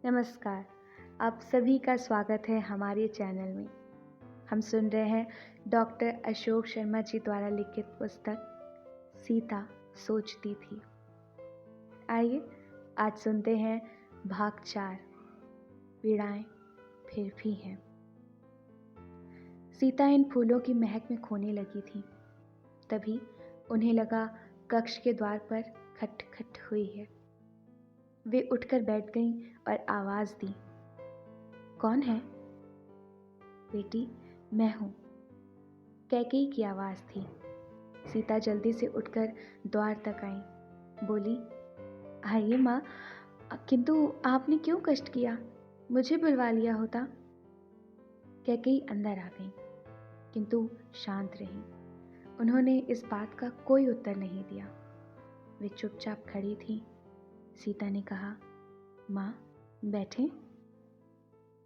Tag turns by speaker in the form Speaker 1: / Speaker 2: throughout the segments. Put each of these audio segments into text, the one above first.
Speaker 1: नमस्कार। आप सभी का स्वागत है हमारे चैनल में। हम सुन रहे हैं डॉक्टर अशोक शर्मा जी द्वारा लिखित पुस्तक सीता सोचती थी। आइए आज सुनते हैं भाग 4, पीड़ाएं फिर भी हैं। सीता इन फूलों की महक में खोने लगी थी। तभी उन्हें लगा कक्ष के द्वार पर खटखट हुई है। वे उठकर बैठ गईं और आवाज दी, कौन है? बेटी, मैं हूं, कैकेयी की आवाज थी। सीता जल्दी से उठकर द्वार तक आई। बोली, आइए माँ, किंतु आपने क्यों कष्ट किया? मुझे बुलवा लिया होता। कैकेयी अंदर आ गई, किंतु शांत रही। उन्होंने इस बात का कोई उत्तर नहीं दिया। वे चुपचाप खड़ी थी। सीता ने कहा, माँ बैठें?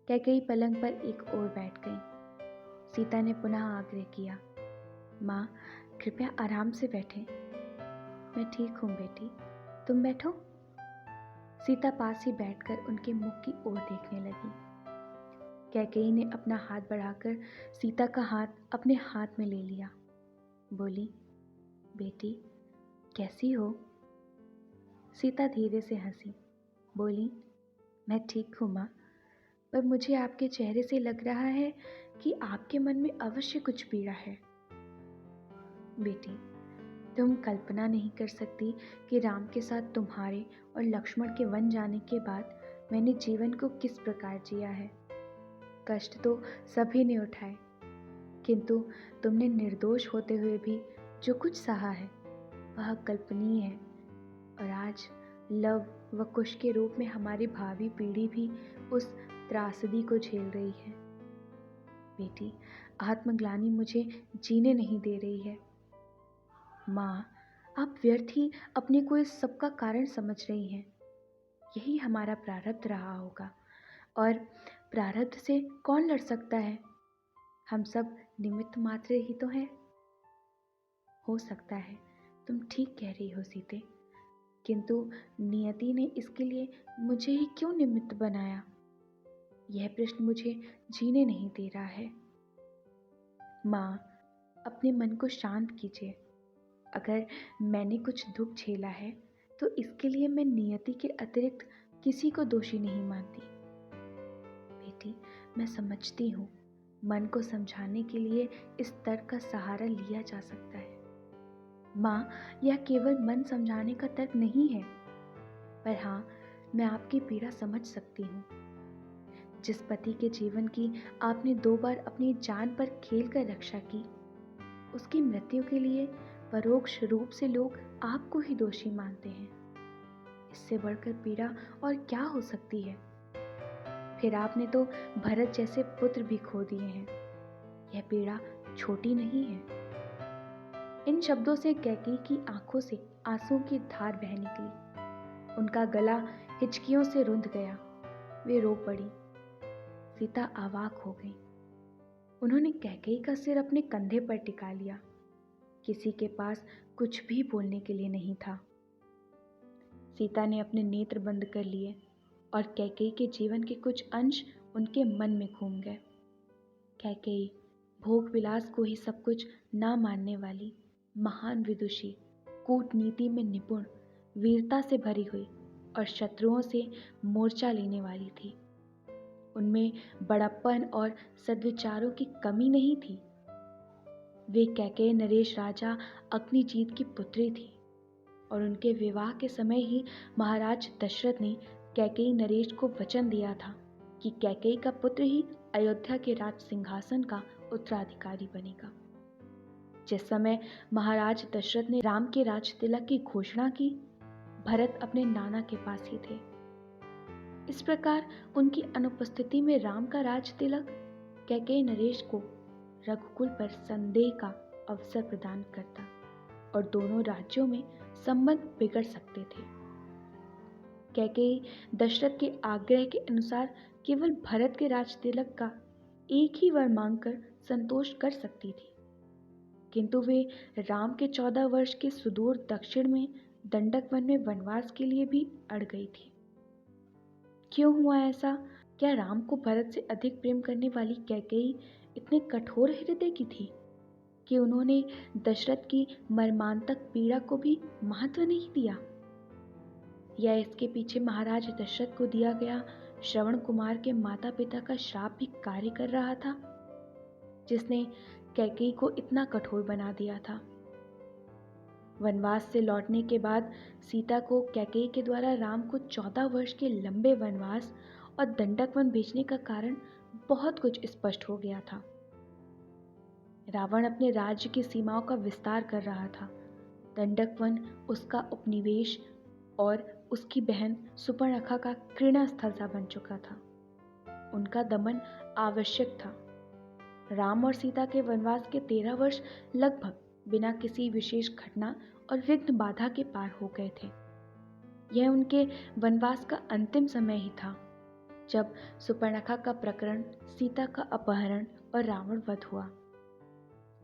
Speaker 1: कैकेयी पलंग पर एक ओर बैठ गई। सीता ने पुनः आग्रह किया, माँ कृपया आराम से बैठें। मैं ठीक हूँ बेटी, तुम बैठो। सीता पास ही बैठकर उनके मुख की ओर देखने लगी। कैकेयी ने अपना हाथ बढ़ाकर सीता का हाथ अपने हाथ में ले लिया। बोली, बेटी कैसी हो? सीता धीरे से हंसी। बोली, मैं ठीक हूँ माँ, पर मुझे आपके चेहरे से लग रहा है कि आपके मन में अवश्य कुछ पीड़ा है। बेटी, तुम कल्पना नहीं कर सकती कि राम के साथ तुम्हारे और लक्ष्मण के वन जाने के बाद मैंने जीवन को किस प्रकार जिया है। कष्ट तो सभी ने उठाए, किंतु तुमने निर्दोष होते हुए भी जो कुछ सहा है वह अकल्पनीय है। और आज लव व कुश के रूप में हमारी भावी पीढ़ी भी उस त्रासदी को झेल रही है। बेटी, आत्मग्लानि मुझे जीने नहीं दे रही है। माँ, आप व्यर्थ ही अपने को इस सब का कारण समझ रही हैं। यही हमारा प्रारब्ध रहा होगा, और प्रारब्ध से कौन लड़ सकता है? हम सब निमित्त मात्र ही तो हैं। हो सकता है तुम ठीक कह रही हो सीते, किंतु नियति ने इसके लिए मुझे ही क्यों निमित्त बनाया? यह प्रश्न मुझे जीने नहीं दे रहा है। माँ, अपने मन को शांत कीजिए। अगर मैंने कुछ दुख झेला है तो इसके लिए मैं नियति के अतिरिक्त किसी को दोषी नहीं मानती। बेटी, मैं समझती हूँ मन को समझाने के लिए इस तर्क का सहारा लिया जा सकता है। माँ, यह केवल मन समझाने का तर्क नहीं है, पर हाँ, मैं आपकी पीड़ा समझ सकती हूँ। जिस पति के जीवन की आपने 2 बार अपनी जान पर खेल कर रक्षा की, उसकी मृत्यु के लिए परोक्ष रूप से लोग आपको ही दोषी मानते हैं। इससे बढ़कर पीड़ा और क्या हो सकती है? फिर आपने तो भरत जैसे पुत्र भी खो दिए हैं। यह पीड़ा छोटी नहीं है। इन शब्दों से कैकेयी की आंखों से आंसुओं की धार बह निकली। उनका गला हिचकियों से रुंध गया। वे रो पड़ी। सीता अवाक हो गई। उन्होंने कैकेयी का सिर अपने कंधे पर टिका लिया। किसी के पास कुछ भी बोलने के लिए नहीं था। सीता ने अपने नेत्र बंद कर लिए और कैकेयी के जीवन के कुछ अंश उनके मन में घूम गए। कैकेयी, भोग विलास को ही सब कुछ ना मानने वाली, महान विदुषी, कूटनीति में निपुण, वीरता से भरी हुई और शत्रुओं से मोर्चा लेने वाली थी। उनमें बड़प्पन और सद्विचारों की कमी नहीं थी। वे कैकेयी नरेश राजा अग्निजीत की पुत्री थी और उनके विवाह के समय ही महाराज दशरथ ने कैकेयी नरेश को वचन दिया था कि कैकेयी का पुत्र ही अयोध्या के राज सिंहासन का उत्तराधिकारी बनेगा। जिस समय महाराज दशरथ ने राम के राज तिलक की घोषणा की, भरत अपने नाना के पास ही थे। इस प्रकार उनकी अनुपस्थिति में राम का राज तिलक कैकेयी नरेश को रघुकुल पर संदेह का अवसर प्रदान करता और दोनों राज्यों में संबंध बिगड़ सकते थे। कैकेयी दशरथ के आग्रह के अनुसार केवल भरत के राज तिलक का एक ही वर मांगकर संतोष कर सकती थी, किंतु वे राम के 14 वर्ष के सुदूर दक्षिण में दंडक वन में वनवास के लिए भी अड़ गई थी। क्यों हुआ ऐसा? क्या राम को भरत से अधिक प्रेम करने वाली कैकेयी इतने कठोर हृदय की थी कि उन्होंने दशरथ की मर्मांतक पीड़ा को भी महत्व नहीं दिया? या इसके पीछे महाराज दशरथ को दिया गया श्रवण कुमार के माता पिता का श्राप भी कार्य कर रहा था, जिसने कैकेयी को इतना कठोर बना दिया था? वनवास से लौटने के बाद सीता को कैकेयी के द्वारा राम को 14 वर्ष के लंबे वनवास और दंडक वन भेजने का कारण बहुत कुछ स्पष्ट हो गया था। रावण अपने राज्य की सीमाओं का विस्तार कर रहा था। दंडक वन उसका उपनिवेश और उसकी बहन सुपर्णखा का घृणा स्थल सा बन चुका था। उनका दमन आवश्यक था। राम और सीता के वनवास के 13 वर्ष लगभग बिना किसी विशेष घटना और विघ्न बाधा के पार हो गए थे। यह उनके वनवास का अंतिम समय ही था जब सुपर्णखा का प्रकरण, सीता का अपहरण और रावण वध हुआ,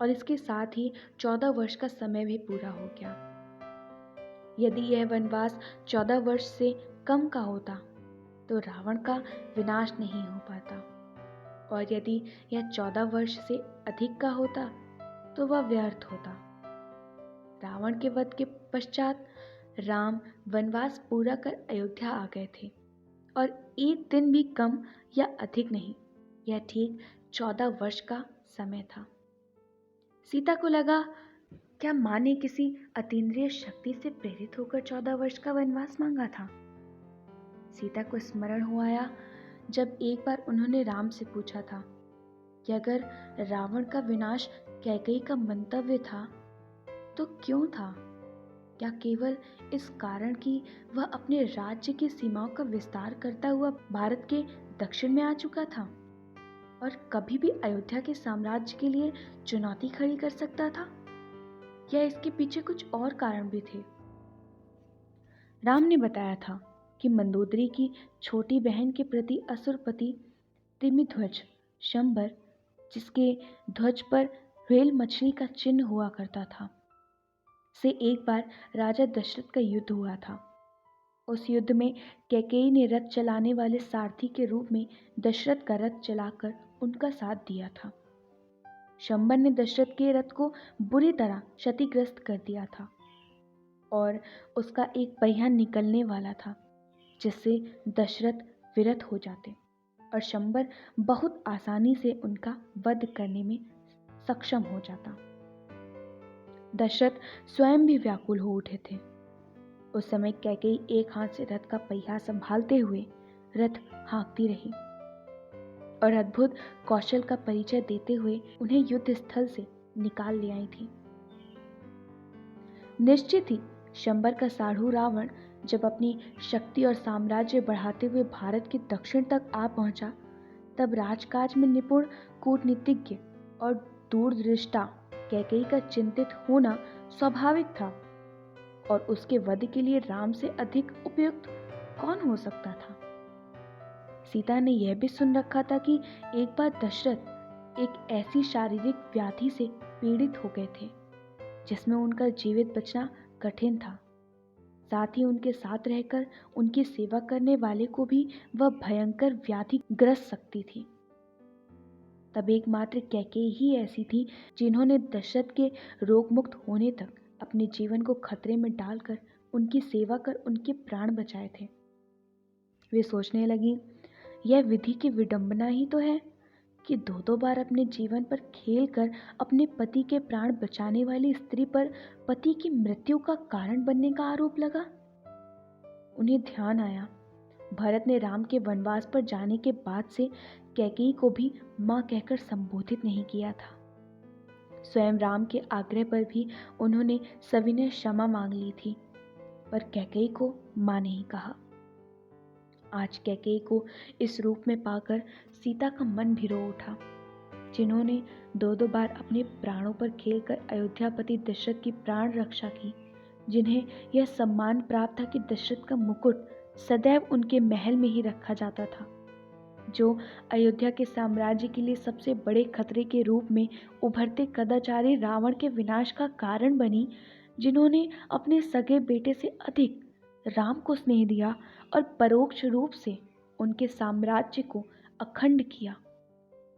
Speaker 1: और इसके साथ ही 14 वर्ष का समय भी पूरा हो गया। यदि यह वनवास 14 वर्ष से कम का होता तो रावण का विनाश नहीं हो पाता, और यदि यह 14 वर्ष से अधिक का होता तो वह व्यर्थ होता। रावण के वध के पश्चात राम वनवास पूरा कर अयोध्या आ गए थे, और एक दिन भी कम या अधिक नहीं, यह ठीक 14 वर्ष का समय था। सीता को लगा, क्या माँ ने किसी अतीन्द्रिय शक्ति से प्रेरित होकर 14 वर्ष का वनवास मांगा था? सीता को स्मरण हो आया जब एक बार उन्होंने राम से पूछा था कि अगर रावण का विनाश कैकेयी का मंतव्य था तो क्यों था? क्या केवल इस कारण कि वह अपने राज्य की सीमाओं का विस्तार करता हुआ भारत के दक्षिण में आ चुका था और कभी भी अयोध्या के साम्राज्य के लिए चुनौती खड़ी कर सकता था? या इसके पीछे कुछ और कारण भी थे? राम ने बताया था कि मंदोदरी की छोटी बहन के प्रति असुरपति तिमिध्वज शंबर, जिसके ध्वज पर व्हेल मछली का चिन्ह हुआ करता था, से एक बार राजा दशरथ का युद्ध हुआ था। उस युद्ध में कैकेयी ने रथ चलाने वाले सारथी के रूप में दशरथ का रथ चलाकर उनका साथ दिया था। शंबर ने दशरथ के रथ को बुरी तरह क्षतिग्रस्त कर दिया था और उसका एक पहिया निकलने वाला था, जिससे दशरथ विरत हो जाते और शंबर बहुत आसानी से उनका वध करने में सक्षम हो जाता। दशरथ स्वयं भी व्याकुल हो उठे थे। उस समय कैकेयी एक हाथ से रथ का पहिया संभालते हुए रथ हाँकती रही और अद्भुत कौशल का परिचय देते हुए उन्हें युद्ध स्थल से निकाल ले आई थी। निश्चित ही शंबर का साढ़ू रावण जब अपनी शक्ति और साम्राज्य बढ़ाते हुए भारत के दक्षिण तक आ पहुंचा, तब राजकाज में निपुण कूटनीतिज्ञ और दूरदृष्टा कैकेयी का चिंतित होना स्वाभाविक था, और उसके वध के लिए राम से अधिक उपयुक्त कौन हो सकता था? सीता ने यह भी सुन रखा था कि एक बार दशरथ एक ऐसी शारीरिक व्याधि से पीड़ित हो गए थे जिसमें उनका जीवित बचना कठिन था। साथ ही उनके साथ रहकर उनकी सेवा करने वाले को भी वह भयंकर व्याधि ग्रस्त सकती थी। तब एकमात्र कैकेयी ही ऐसी थी जिन्होंने दशरथ के रोगमुक्त होने तक अपने जीवन को खतरे में डालकर उनकी सेवा कर उनके प्राण बचाए थे। वे सोचने लगी, यह विधि की विडंबना ही तो है कि दो बार अपने जीवन पर खेल कर अपने पति के प्राण बचाने वाली स्त्री पर पति की मृत्यु का कारण बनने का आरोप लगा। उन्हें ध्यान आया, भरत ने राम के वनवास पर जाने के बाद से कैकेयी को भी मां कहकर संबोधित नहीं किया था। स्वयं राम के आग्रह पर भी उन्होंने सविनय क्षमा मांग ली थी, पर कैकेयी को मां नहीं कहा। आज कैकेयी को इस रूप में पाकर सीता का मन भी रो उठा, जिन्होंने दो बार अपने प्राणों पर खेलकर अयोध्यापति दशरथ की प्राण रक्षा की, जिन्हें यह सम्मान प्राप्त था कि दशरथ का मुकुट सदैव उनके महल में ही रखा जाता था, जो अयोध्या के साम्राज्य के लिए सबसे बड़े खतरे के रूप में उभरते कदाचारी रावण के विनाश का कारण बनी, जिन्होंने अपने सगे बेटे से अधिक राम को स्नेह दिया और परोक्ष रूप से उनके साम्राज्य को अखंड किया।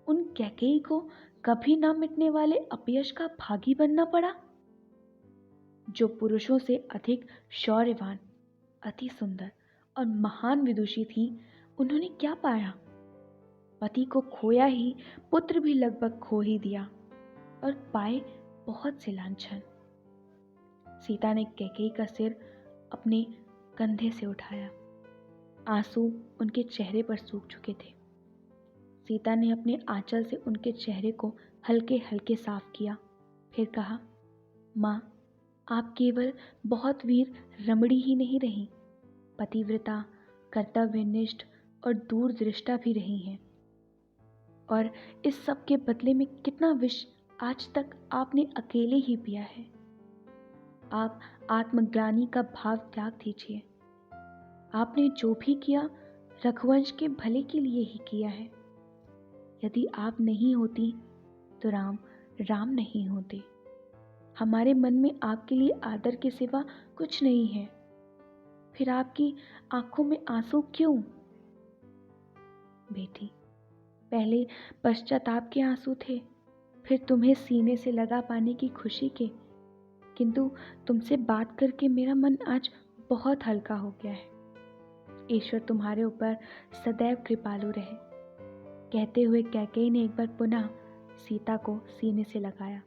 Speaker 1: उन कैकेयी को कभी ना मिटने वाले अपयश का भागी बनना पड़ा। जो पुरुषों से अधिक शौर्यवान, अति सुंदर और महान विदुषी थी, उन्होंने क्या पाया? पति को खोया ही पुत्र भी लगभग खो ही दिया और पाए बहुत से लांछन। सीता ने कैकेयी का सिर अपने कंधे से उठाया। आंसू उनके चेहरे पर सूख चुके थे। सीता ने अपने आंचल से उनके चेहरे को हल्के हल्के साफ किया, फिर कहा, माँ, आप केवल बहुत वीर रमणी ही नहीं रही, पतिव्रता, कर्तव्यनिष्ठ और दूरदृष्टा भी रही हैं। और इस सब के बदले में कितना विष आज तक आपने अकेले ही पिया है। आप आत्मग्लानि का भाव त्याग दीजिए। आपने जो भी किया रघुवंश के भले के लिए ही किया है। यदि आप नहीं होती तो राम राम नहीं होते। हमारे मन में आपके लिए आदर के सिवा कुछ नहीं है। फिर आपकी आंखों में आंसू क्यों? बेटी, पहले पश्चाताप के आंसू थे, फिर तुम्हें सीने से लगा पाने की खुशी के। किंतु तुमसे बात करके मेरा मन आज बहुत हल्का हो गया है। ईश्वर तुम्हारे ऊपर सदैव कृपालु रहे। कहते हुए कैकेयी ने एक बार पुनः सीता को सीने से लगाया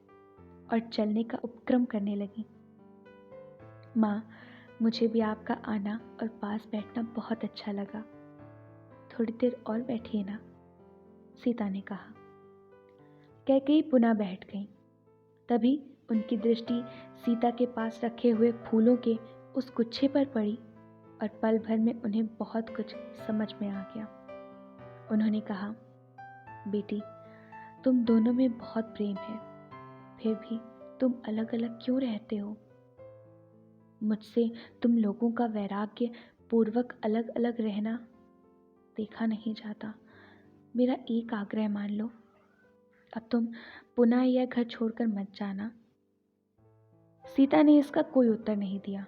Speaker 1: और चलने का उपक्रम करने लगी। माँ, मुझे भी आपका आना और पास बैठना बहुत अच्छा लगा। थोड़ी देर और बैठिए ना, सीता ने कहा। कैकेयी पुनः बैठ गई। तभी उनकी दृष्टि सीता के पास रखे हुए फूलों के उस गुच्छे पर पड़ी और पल भर में उन्हें बहुत कुछ समझ में आ गया। उन्होंने कहा, बेटी, तुम दोनों में बहुत प्रेम है, फिर भी तुम अलग अलग क्यों रहते हो? मुझसे तुम लोगों का वैराग्य पूर्वक अलग अलग रहना देखा नहीं जाता। मेरा एक आग्रह मान लो, अब तुम पुनः यह घर छोड़कर मत जाना। सीता ने इसका कोई उत्तर नहीं दिया।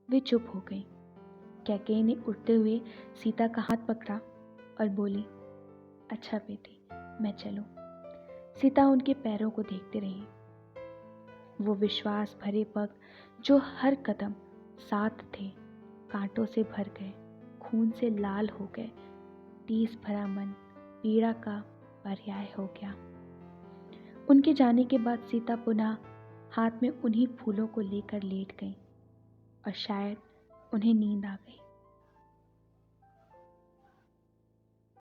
Speaker 1: वे चुप हो गई। कैकेयी ने उठते हुए सीता का हाथ पकड़ा और बोली, अच्छा बेटी, मैं चलूं। सीता उनके पैरों को देखते रही। वो विश्वास भरे पग जो हर कदम साथ थे, कांटों से भर गए, खून से लाल हो गए। टीस भरा मन पीड़ा का पर्याय हो गया। उनके जाने के बाद सीता पुनः हाथ में उन्हीं फूलों को लेकर लेट गई और शायद उन्हें नींद आ गई।